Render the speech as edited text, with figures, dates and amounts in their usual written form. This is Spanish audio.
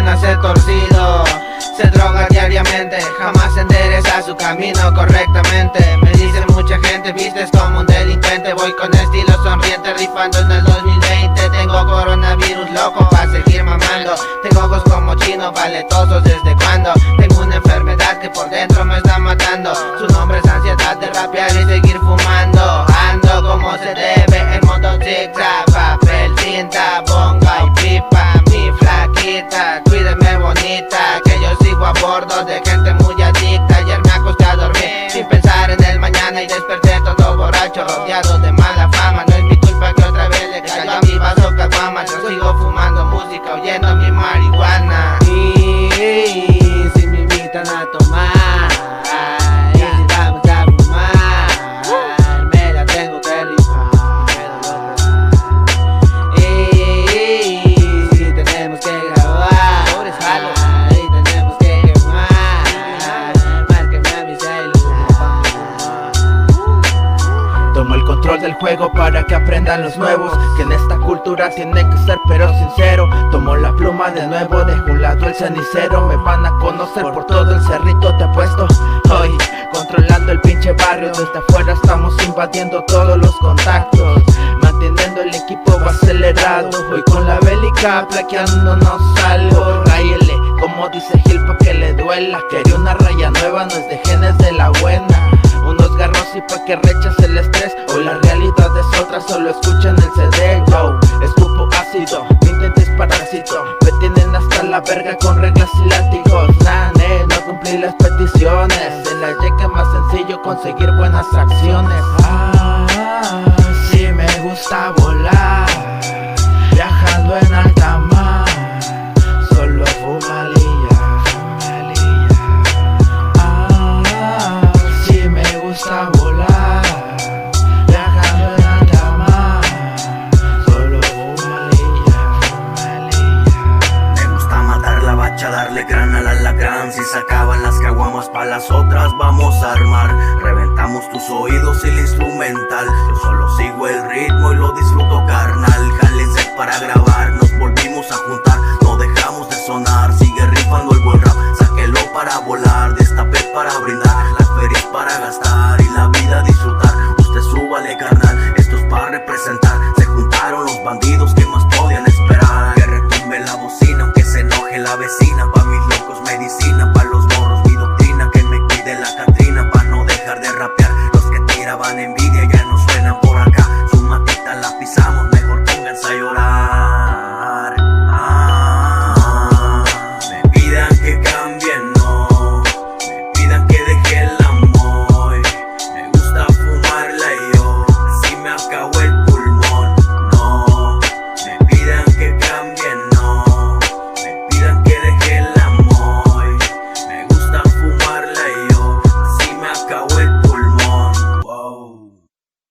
nace torcido. Se droga diariamente, jamás endereza su camino correctamente. Me dice mucha gente, vistes como un delincuente. Voy con estilo sonriente, rifando en el 2020. Tengo coronavirus loco pa' seguir mamando. Tengo ojos como chinos, paletosos desde cuando. Tengo una enfermedad que por dentro me está matando. Su nombre es ansiedad de rapear y seguir fumando. Ando como se debe en modo zigzag, papel, tinta, bonga y pipa. Mi flaquita, cuídeme bonita, que yo sigo a bordo de gente muy adicta. Ayer me acosté a dormir sin pensar en el mañana y desperté todo borracho, rodeado de mala fama. No es mi culpa que otra vez le cayó a mi vaso caguama. Yo sigo fumando música, oyendo mi marihuana. Y si me invitan a tomar, y si vamos a fumar, me la tengo que rifar. Y si tenemos que grabar, y tenemos que quemar, márqueme a mi celular. Tomo el control del juego para que aprendan los nuevos, que en esta cultura tiene que ser pero sincero. Tomo la pluma de nuevo, dejo un lado el cenicero. Me van a conocer por todo el cerrito, te apuesto. Hoy, controlando el pinche barrio, desde afuera estamos invadiendo todos los contactos, manteniendo el equipo acelerado. Hoy con la bélica, plaqueándonos algo. Ráyele, como dice Gil, pa' que le duela. Quería una raya nueva, no es de genes de la buena. Unos garros y pa' que rechace el estrés. Hoy la realidad es otra, solo escucha